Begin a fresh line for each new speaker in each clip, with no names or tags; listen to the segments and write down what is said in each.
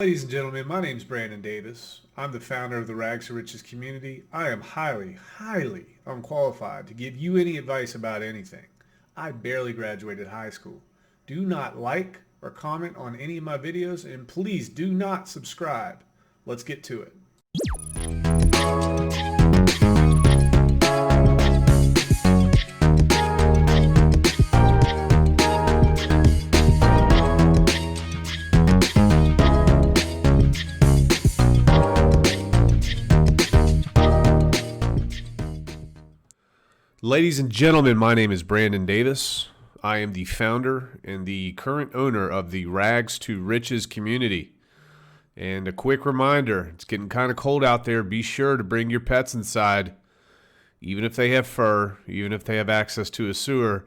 Ladies and gentlemen, my name is Brandon Davis. I'm the founder of the Rags to Riches community. I am highly unqualified to give you any advice about anything. I barely graduated high school. Do not like or comment on any of my videos, and please do not subscribe. Let's get to it. Ladies and gentlemen, my name is Brandon Davis. I am the founder and the current owner of the Rags to Riches community. And a quick reminder, it's getting kind of cold out there. Be sure to bring your pets inside, even if they have fur, even if they have access to a sewer,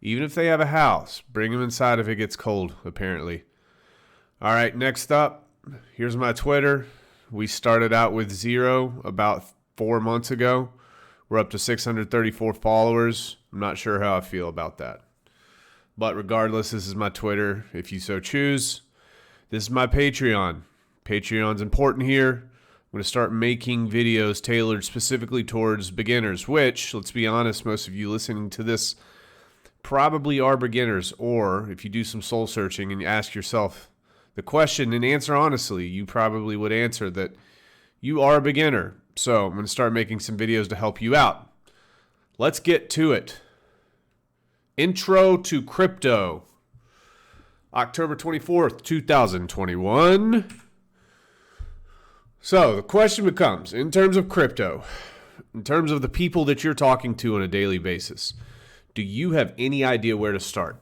even if they have a house. Bring them inside if it gets cold, apparently. All right, next up, here's my Twitter. We started out with 0 about 4 months ago. We're up to 634 followers. I'm not sure how I feel about that. But regardless, this is my Twitter, if you so choose. This is my Patreon. Patreon's important here. I'm going to start making videos tailored specifically towards beginners, which, let's be honest, most of you listening to this probably are beginners. Or if you do some soul searching and you ask yourself the question and answer honestly, you probably would answer that you are a beginner. So I'm going to start making some videos to help you out. Let's get to it. Intro to crypto. October 24th, 2021. So the question becomes, in terms of crypto, in terms of the people that you're talking to on a daily basis, do you have any idea where to start?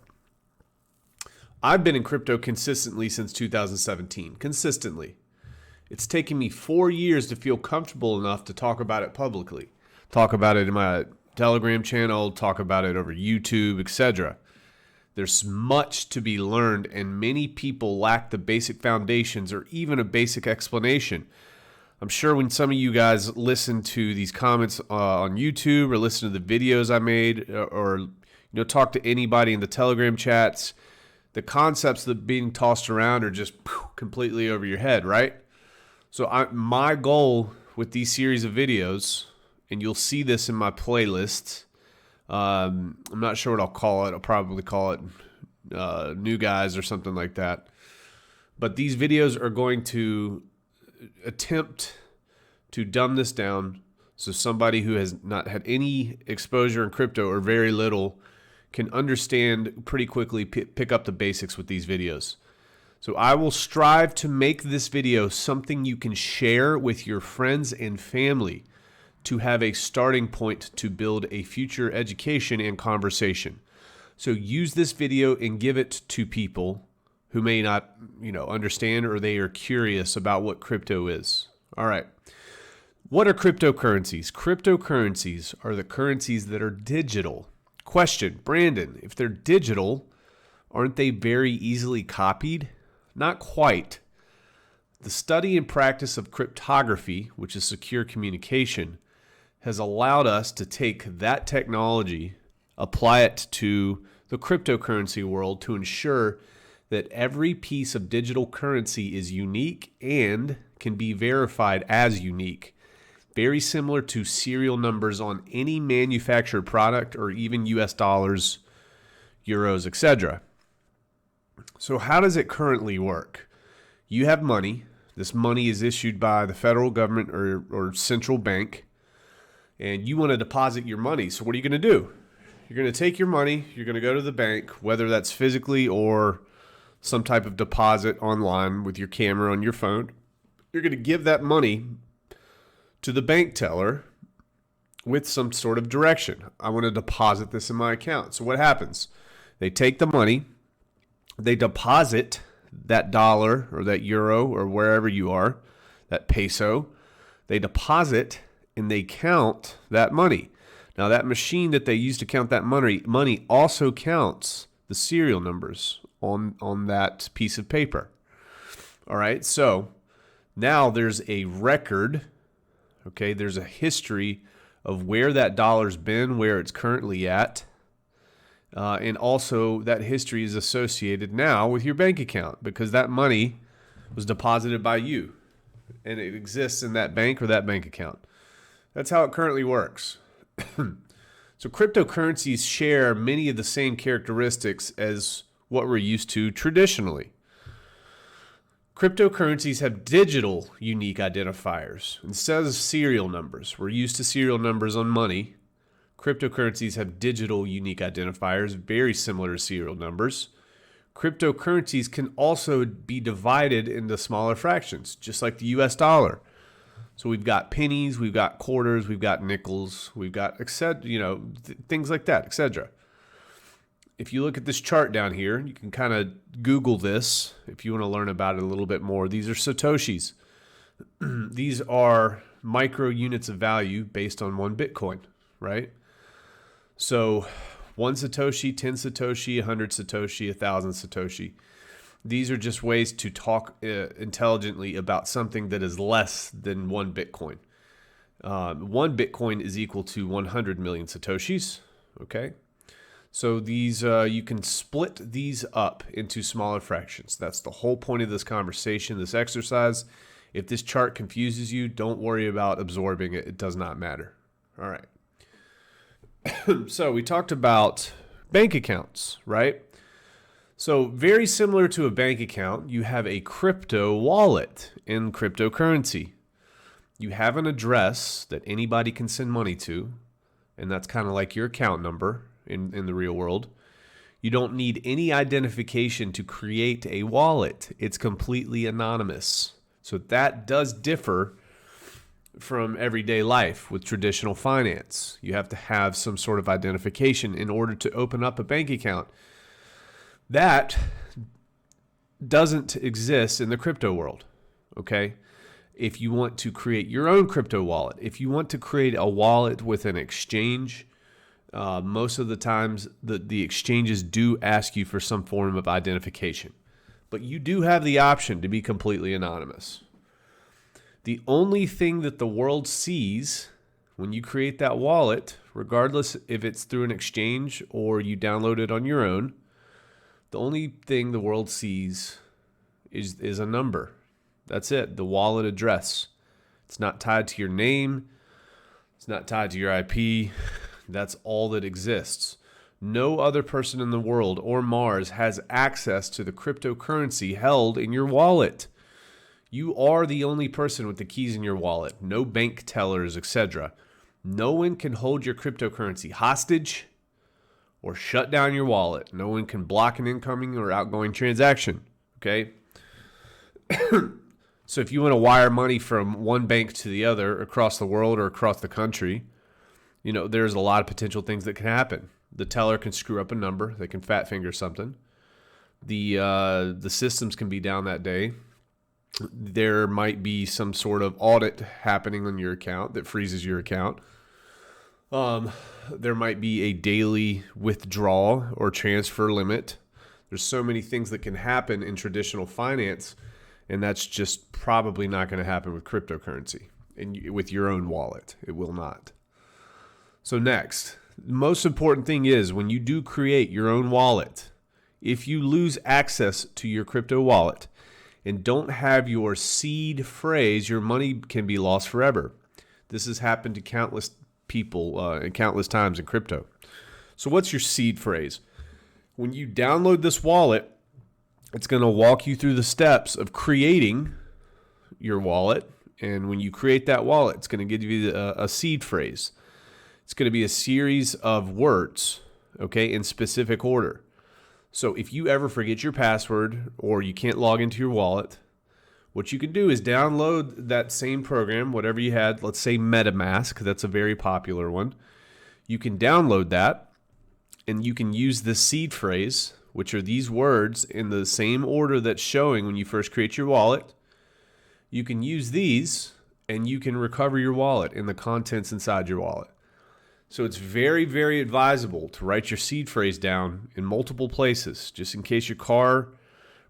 I've been in crypto consistently since 2017. Consistently. It's taken me 4 years to feel comfortable enough to talk about it publicly. Talk about it in my Telegram channel, talk about it over YouTube, etc. There's much to be learned, and many people lack the basic foundations or even a basic explanation. I'm sure when some of you guys listen to these comments on YouTube or listen to the videos I made or talk to anybody in the Telegram chats, the concepts that are being tossed around are just completely over your head, right? So my goal with these series of videos, and you'll see this in my playlist, I'm not sure what I'll call it. I'll probably call it New Guys or something like that. But these videos are going to attempt to dumb this down so somebody who has not had any exposure in crypto or very little can understand pretty quickly, pick up the basics with these videos. So I will strive to make this video something you can share with your friends and family to have a starting point to build a future education and conversation. So use this video and give it to people who may not, understand or they are curious about what crypto is. All right. What are cryptocurrencies? Cryptocurrencies are the currencies that are digital. Question, Brandon, if they're digital, aren't they very easily copied? Not quite. The study and practice of cryptography, which is secure communication, has allowed us to take that technology, apply it to the cryptocurrency world to ensure that every piece of digital currency is unique and can be verified as unique. Very similar to serial numbers on any manufactured product or even US dollars, euros, etc. So how does it currently work? You have money. This money is issued by the federal government or central bank, and you want to deposit your money. So what are you going to do? You're going to take your money. You're going to go to the bank, whether that's physically or some type of deposit online with your camera on your phone. You're going to give that money to the bank teller with some sort of direction. I want to deposit this in my account. So what happens? They take the money. They deposit that dollar or that euro or wherever you are, that peso. They deposit and they count that money. Now that machine that they use to count that money also counts the serial numbers on that piece of paper. All right, so now there's a record, okay, there's a history of where that dollar's been, where it's currently at. And also that history is associated now with your bank account because that money was deposited by you, and it exists in that bank or that bank account. That's how it currently works. So cryptocurrencies share many of the same characteristics as what we're used to traditionally. Cryptocurrencies have digital unique identifiers instead of serial numbers. We're used to serial numbers on money. Cryptocurrencies have digital unique identifiers, very similar to serial numbers. Cryptocurrencies can also be divided into smaller fractions, just like the US dollar. So we've got pennies, we've got quarters, we've got nickels, we've got things like that, etc. If you look at this chart down here, you can kind of Google this if you want to learn about it a little bit more. These are Satoshis. These are micro units of value based on one Bitcoin, right? So 1 Satoshi, 10 Satoshi, 100 Satoshi, 1,000 Satoshi. These are just ways to talk intelligently about something that is less than 1 Bitcoin. 1 Bitcoin is equal to 100 million Satoshis, okay? So these you can split these up into smaller fractions. That's the whole point of this conversation, this exercise. If this chart confuses you, don't worry about absorbing it. It does not matter. All right. So we talked about bank accounts, right? So very similar to a bank account, you have a crypto wallet in cryptocurrency. You have an address that anybody can send money to, and that's kind of like your account number in the real world. You don't need any identification to create a wallet. It's completely anonymous. So that does differ from everyday life with traditional finance. You have to have some sort of identification in order to open up a bank account. That doesn't exist in the crypto world, okay? If you want to create your own crypto wallet, if you want to create a wallet with an exchange, most of the times the exchanges do ask you for some form of identification. But you do have the option to be completely anonymous. The only thing that the world sees when you create that wallet, regardless if it's through an exchange or you download it on your own, the only thing the world sees is a number. That's it, the wallet address. It's not tied to your name. It's not tied to your IP. That's all that exists. No other person in the world or Mars has access to the cryptocurrency held in your wallet. You are the only person with the keys in your wallet. No bank tellers, etc. No one can hold your cryptocurrency hostage or shut down your wallet. No one can block an incoming or outgoing transaction, okay? So if you want to wire money from one bank to the other across the world or across the country, there's a lot of potential things that can happen. The teller can screw up a number. They can fat finger something. The systems can be down that day. There might be some sort of audit happening on your account that freezes your account. There might be a daily withdrawal or transfer limit. There's so many things that can happen in traditional finance, and that's just probably not going to happen with cryptocurrency and with your own wallet. It will not. So next, the most important thing is when you do create your own wallet, if you lose access to your crypto wallet and don't have your seed phrase, your money can be lost forever. This has happened to countless people and countless times in crypto. So what's your seed phrase? When you download this wallet, it's going to walk you through the steps of creating your wallet. And when you create that wallet, it's going to give you a seed phrase. It's going to be a series of words, okay, in specific order. So if you ever forget your password or you can't log into your wallet, what you can do is download that same program, whatever you had, let's say MetaMask, that's a very popular one. You can download that and you can use the seed phrase, which are these words in the same order that's showing when you first create your wallet. You can use these and you can recover your wallet and the contents inside your wallet. So it's very, very advisable to write your seed phrase down in multiple places, just in case your car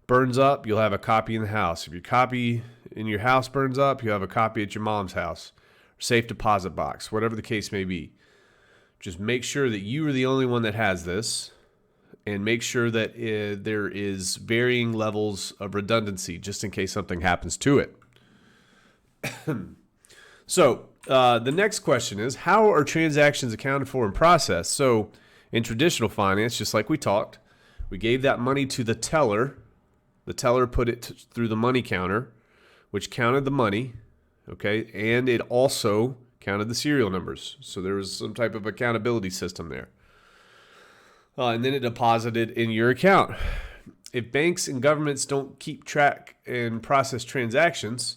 burns up, you'll have a copy in the house. If your copy in your house burns up, you have a copy at your mom's house, or safe deposit box, whatever the case may be. Just make sure that you are the only one that has this, and make sure that there is varying levels of redundancy just in case something happens to it. So the next question is, how are transactions accounted for and processed? So in traditional finance, just like we talked, we gave that money to the teller. The teller put it through the money counter, which counted the money, okay, and it also counted the serial numbers. So there was some type of accountability system there. And then it deposited in your account. If banks and governments don't keep track and process transactions,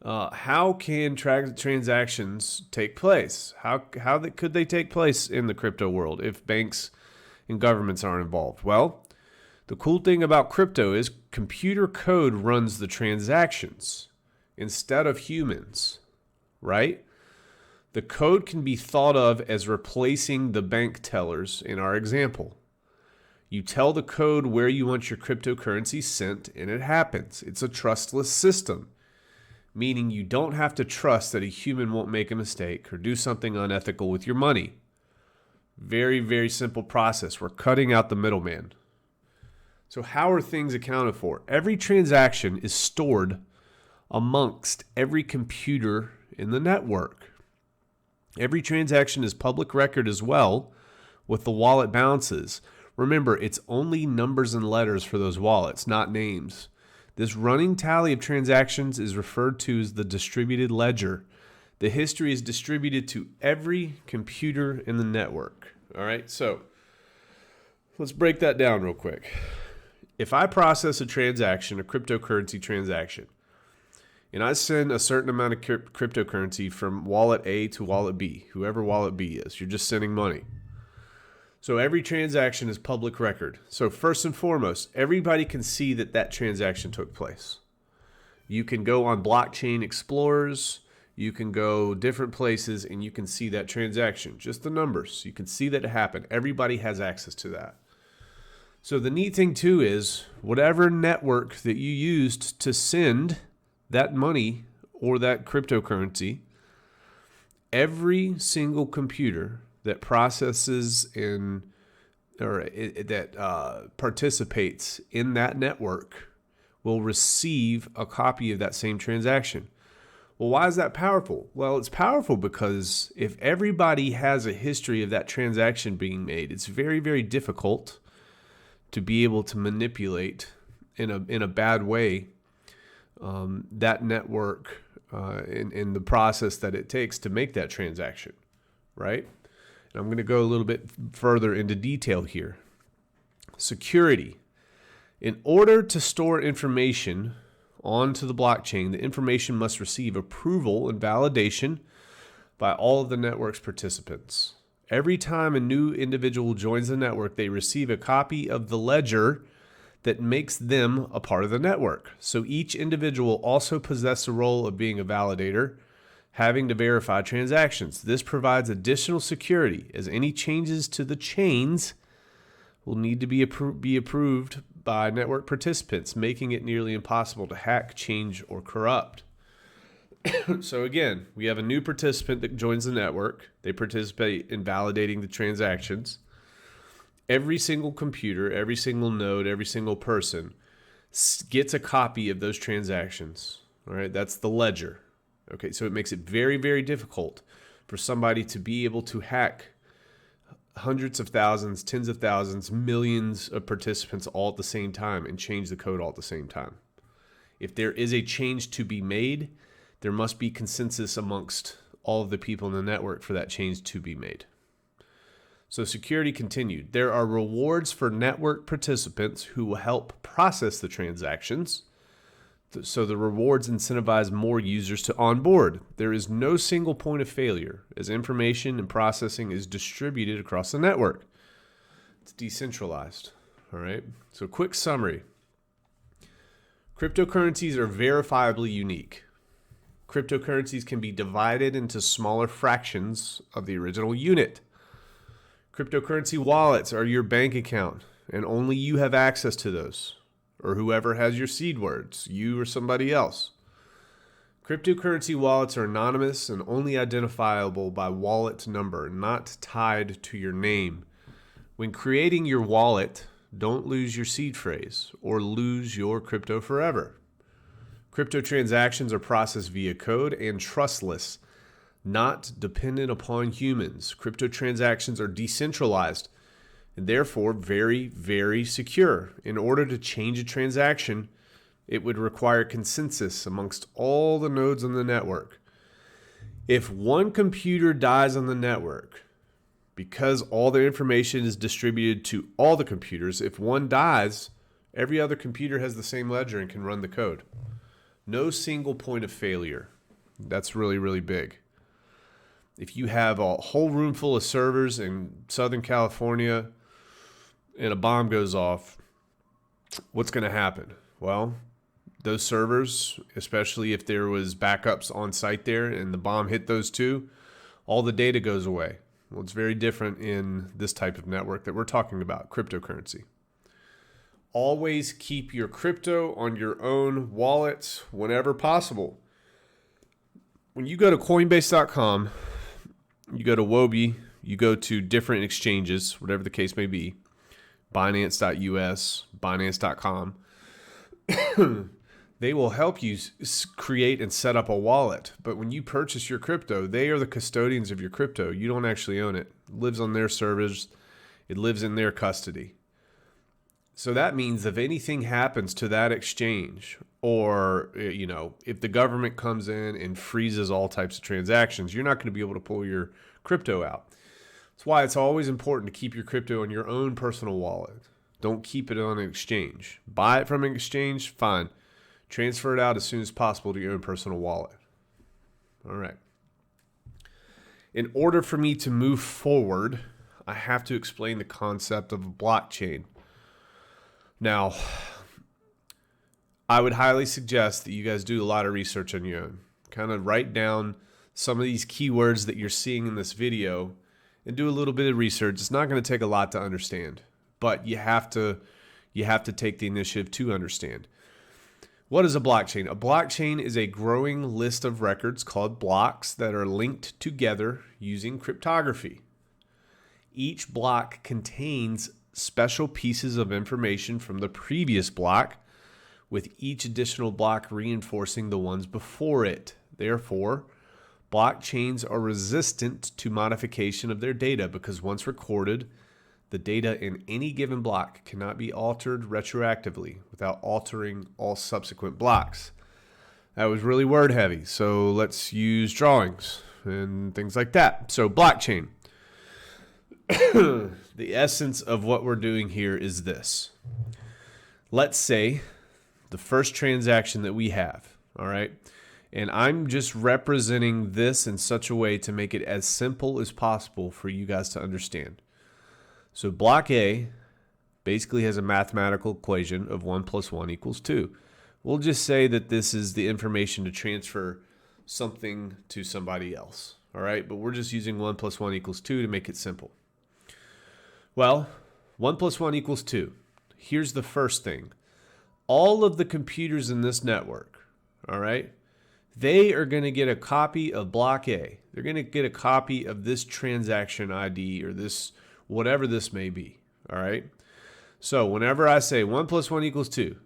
how can transactions take place? How could they take place in the crypto world if banks and governments aren't involved? Well, the cool thing about crypto is computer code runs the transactions instead of humans, right? The code can be thought of as replacing the bank tellers in our example. You tell the code where you want your cryptocurrency sent, and it happens. It's a trustless system, meaning you don't have to trust that a human won't make a mistake or do something unethical with your money. Very, very simple process. We're cutting out the middleman. So how are things accounted for? Every transaction is stored amongst every computer in the network. Every transaction is public record as well with the wallet balances. Remember, it's only numbers and letters for those wallets, not names. This running tally of transactions is referred to as the distributed ledger. The history is distributed to every computer in the network. All right, so let's break that down real quick. If I process a transaction, a cryptocurrency transaction, and I send a certain amount of cryptocurrency from wallet A to wallet B, whoever wallet B is, you're just sending money. So every transaction is public record. So first and foremost, everybody can see that that transaction took place. You can go on blockchain explorers, you can go different places, and you can see that transaction, just the numbers. You can see that it happened. Everybody has access to that. So the neat thing too is whatever network that you used to send that money or that cryptocurrency, every single computer that processes that participates in that network will receive a copy of that same transaction. Well, why is that powerful? Well, it's powerful because if everybody has a history of that transaction being made, it's very, very difficult to be able to manipulate in a bad way that network in the process that it takes to make that transaction, right? And I'm going to go a little bit further into detail here. Security. In order to store information onto the blockchain, the information must receive approval and validation by all of the network's participants. Every time a new individual joins the network, they receive a copy of the ledger that makes them a part of the network. So each individual also possesses a role of being a validator, having to verify transactions. This provides additional security as any changes to the chains will need to be approved by network participants, making it nearly impossible to hack, change, or corrupt. So again, we have a new participant that joins the network. They participate in validating the transactions. Every single computer, every single node, every single person gets a copy of those transactions. All right, that's the ledger. Okay, so it makes it very, very difficult for somebody to be able to hack hundreds of thousands, tens of thousands, millions of participants all at the same time and change the code all at the same time. If there is a change to be made, there must be consensus amongst all of the people in the network for that change to be made. So security continued. There are rewards for network participants who will help process the transactions. So the rewards incentivize more users to onboard. There is no single point of failure as information and processing is distributed across the network. It's decentralized. All right. So quick summary. Cryptocurrencies are verifiably unique. Cryptocurrencies can be divided into smaller fractions of the original unit. Cryptocurrency wallets are your bank account, and only you have access to those, or whoever has your seed words, you or somebody else. Cryptocurrency wallets are anonymous and only identifiable by wallet number, not tied to your name. When creating your wallet, don't lose your seed phrase or lose your crypto forever. Crypto transactions are processed via code and trustless, not dependent upon humans. Crypto transactions are decentralized and therefore very, very secure. In order to change a transaction, it would require consensus amongst all the nodes on the network. If one computer dies on the network, because all the information is distributed to all the computers, if one dies, every other computer has the same ledger and can run the code. No single point of failure. That's really, really big. If you have a whole room full of servers in Southern California and a bomb goes off, what's going to happen? Well, those servers, especially if there was backups on site there and the bomb hit those two, all the data goes away. Well, it's very different in this type of network that we're talking about, cryptocurrency. Always keep your crypto on your own wallet whenever possible. When you go to Coinbase.com, you go to Wobi, you go to different exchanges, whatever the case may be, Binance.us, Binance.com, they will help you create and set up a wallet. But when you purchase your crypto, they are the custodians of your crypto. You don't actually own it. It lives on their servers. It lives in their custody. So that means if anything happens to that exchange, or if the government comes in and freezes all types of transactions, you're not going to be able to pull your crypto out. That's why it's always important to keep your crypto in your own personal wallet. Don't keep it on an exchange. Buy it from an exchange, fine. Transfer it out as soon as possible to your own personal wallet. All right. In order for me to move forward, I have to explain the concept of a blockchain. Now, I would highly suggest that you guys do a lot of research on your own. Kind of write down some of these keywords that you're seeing in this video and do a little bit of research. It's not going to take a lot to understand, but you have to take the initiative to understand. What is a blockchain? A blockchain is a growing list of records called blocks that are linked together using cryptography. Each block contains special pieces of information from the previous block, with each additional block reinforcing the ones before it. Therefore, blockchains are resistant to modification of their data because once recorded, the data in any given block cannot be altered retroactively without altering all subsequent blocks. That was really word heavy, so let's use drawings and things like that. So blockchain. The essence of what we're doing here is this. Let's say the first transaction that we have, all right? And I'm just representing this in such a way to make it as simple as possible for you guys to understand. So block A basically has a mathematical equation of 1 + 1 = 2. We'll just say that this is the information to transfer something to somebody else, all right? But we're just using 1 + 1 = 2 to make it simple. Well, 1 + 1 = 2. Here's the first thing. All of the computers in this network, all right, they are going to get a copy of block A. They're going to get a copy of this transaction ID or this, whatever this may be, all right? So whenever I say 1 + 1 = 2,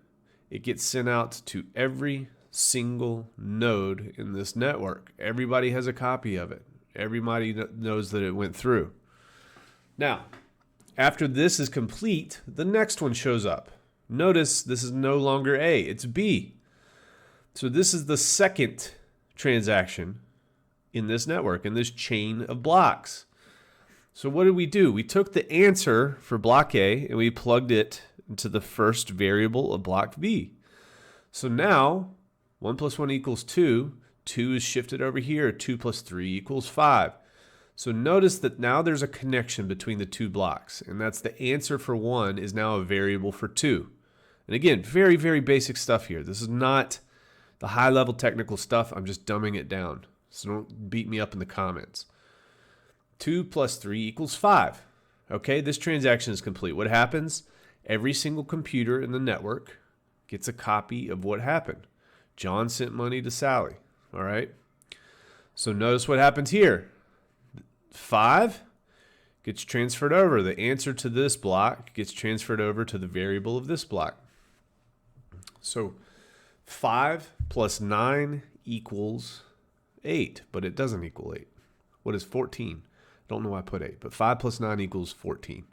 it gets sent out to every single node in this network. Everybody has a copy of it. Everybody knows that it went through. Now, after this is complete, the next one shows up. Notice this is no longer A, it's B. So this is the second transaction in this network, in this chain of blocks. So what did we do? We took the answer for block A and we plugged it into the first variable of block B. So now 1 + 1 = 2. 2 is shifted over here. 2 + 3 = 5. So notice that now there's a connection between the two blocks, and that's the answer for 1 is now a variable for 2. And again, very, very basic stuff here. This is not the high-level technical stuff. I'm just dumbing it down. So don't beat me up in the comments. 2 + 3 = 5. Okay, this transaction is complete. What happens? Every single computer in the network gets a copy of what happened. John sent money to Sally. All right. So notice what happens here. 5 gets transferred over. The answer to this block gets transferred over to the variable of this block. So 5 plus 9 equals 8, but it doesn't equal 8. What is 14? I don't know why I put 8, but 5 plus 9 equals 14.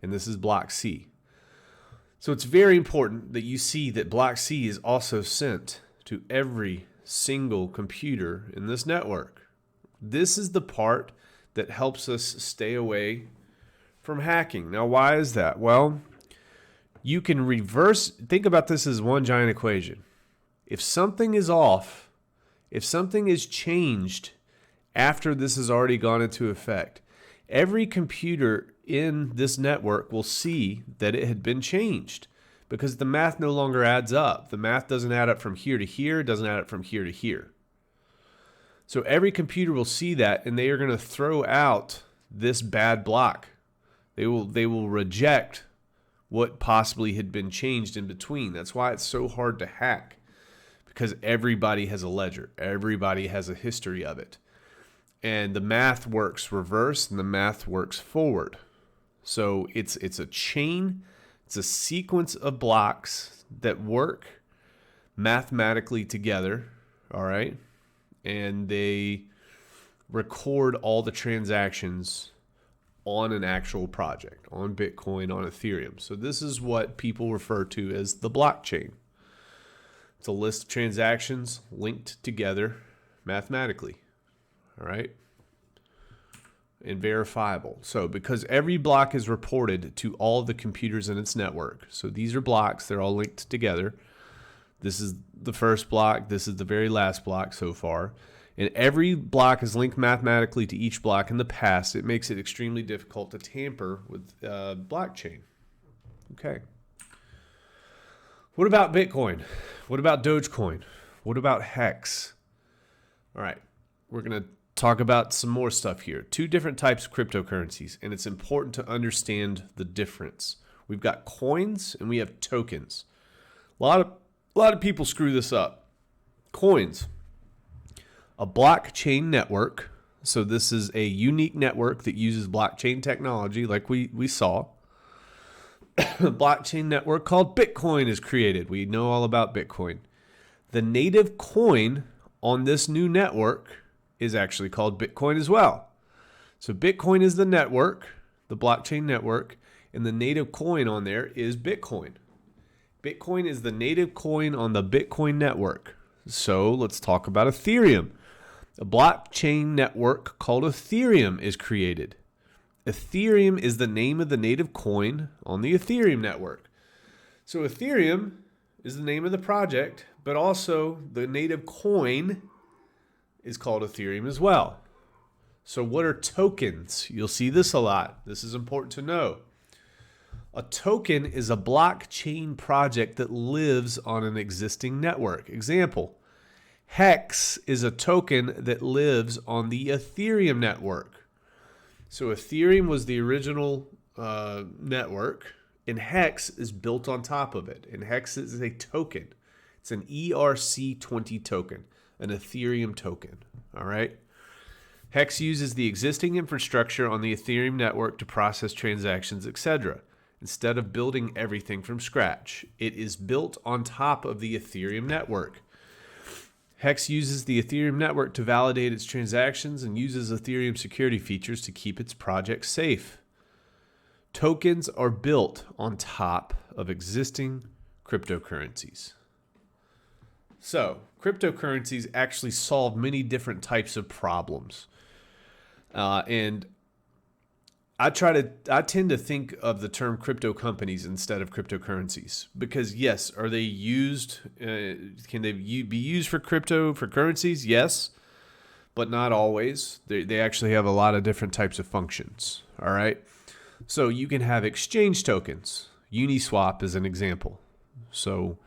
And this is block C. So it's very important that you see that block C is also sent to every single computer in this network. This is the part that helps us stay away from hacking. Now, why is that? Well, you can think about this as one giant equation. If something is off, if something is changed after this has already gone into effect, every computer in this network will see that it had been changed because the math no longer adds up. The math doesn't add up from here to here, it doesn't add up from here to here. So every computer will see that, and they are going to throw out this bad block. They will reject what possibly had been changed in between. That's why it's so hard to hack, because everybody has a ledger. Everybody has a history of it. And the math works reverse and the math works forward. So it's a chain, it's a sequence of blocks that work mathematically together, all right? And they record all the transactions on an actual project, on Bitcoin, on Ethereum. So this is what people refer to as the blockchain. It's a list of transactions linked together mathematically, all right? And verifiable. So because every block is reported to all of the computers in its network. So these are blocks, they're all linked together. This is the first block, this is the very last block so far. And every block is linked mathematically to each block in the past. It makes it extremely difficult to tamper with blockchain. Okay. What about Bitcoin? What about Dogecoin? What about Hex? All right, we're going to talk about some more stuff here. 2 different types of cryptocurrencies, and it's important to understand the difference. We've got coins and we have tokens. A lot of people screw this up. Coins, a blockchain network. So this is a unique network that uses blockchain technology like we saw. A blockchain network called Bitcoin is created. We know all about Bitcoin. The native coin on this new network is actually called Bitcoin as well. So Bitcoin is the network, the blockchain network, and the native coin on there is Bitcoin. Bitcoin is the native coin on the Bitcoin network. So let's talk about Ethereum. A blockchain network called Ethereum is created. Ethereum is the name of the native coin on the Ethereum network. So Ethereum is the name of the project, but also the native coin is called Ethereum as well. So what are tokens? You'll see this a lot. This is important to know. A token is a blockchain project that lives on an existing network. Example, Hex is a token that lives on the Ethereum network. So Ethereum was the original network, and Hex is built on top of it. And Hex is a token. It's an ERC20 token, an Ethereum token. All right. Hex uses the existing infrastructure on the Ethereum network to process transactions, etc. Instead of building everything from scratch, it is built on top of the Ethereum network. Hex uses the Ethereum network to validate its transactions and uses Ethereum security features to keep its project safe. Tokens are built on top of existing cryptocurrencies. So, cryptocurrencies actually solve many different types of problems. And I tend to think of the term crypto companies instead of cryptocurrencies because yes, are they used? Can they be used for currencies? Yes, but not always. They actually have a lot of different types of functions. All right, so you can have exchange tokens. Uniswap is an example. So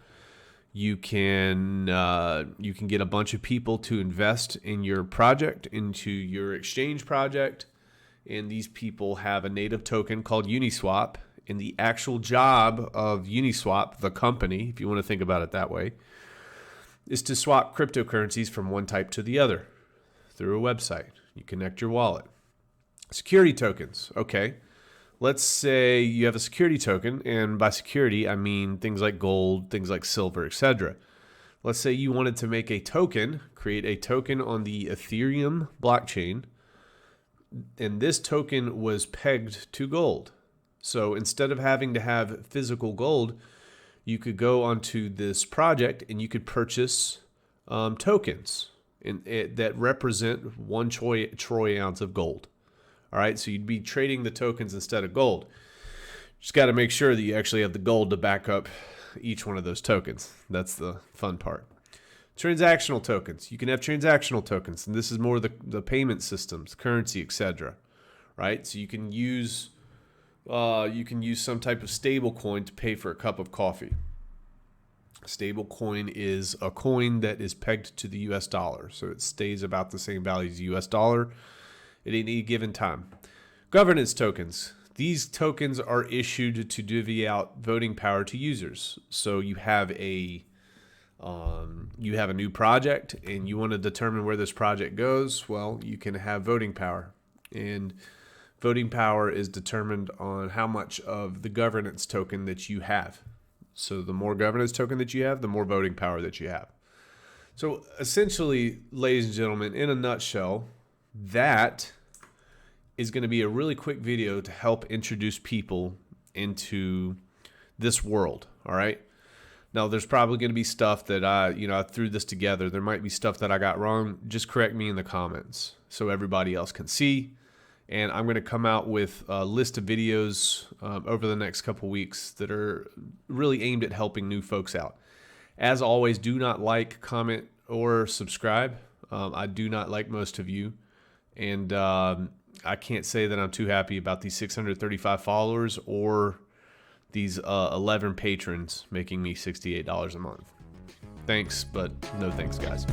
you can get a bunch of people to invest in your project, into your exchange project. And these people have a native token called Uniswap. And the actual job of Uniswap, the company, if you want to think about it that way, is to swap cryptocurrencies from one type to the other through a website. You connect your wallet. Security tokens. Okay. Let's say you have a security token, and by security, I mean things like gold, things like silver, etc. Let's say you wanted to make a token, create a token on the Ethereum blockchain, and this token was pegged to gold. So instead of having to have physical gold, you could go onto this project and you could purchase tokens that represent 1 troy ounce of gold. All right, so you'd be trading the tokens instead of gold. Just got to make sure that you actually have the gold to back up each one of those tokens. That's the fun part. Transactional tokens. You can have transactional tokens, and this is more the payment systems, currency, etc. Right? So you can use some type of stable coin to pay for a cup of coffee. Stable coin is a coin that is pegged to the US dollar, so it stays about the same value as the US dollar at any given time. Governance tokens. These tokens are issued to divvy out voting power to users. So you have a new project and you want to determine where this project goes. Well, you can have voting power, and voting power is determined on how much of the governance token that you have. So the more governance token that you have, the more voting power that you have. So essentially, ladies and gentlemen, in a nutshell, that is going to be a really quick video to help introduce people into this world. All right. Now, there's probably going to be stuff that I threw this together. There might be stuff that I got wrong. Just correct me in the comments so everybody else can see. And I'm going to come out with a list of videos over the next couple weeks that are really aimed at helping new folks out. As always, do not like, comment, or subscribe. I do not like most of you. And I can't say that I'm too happy about these 635 followers or these 11 patrons making me $68 a month. Thanks, but no thanks, guys.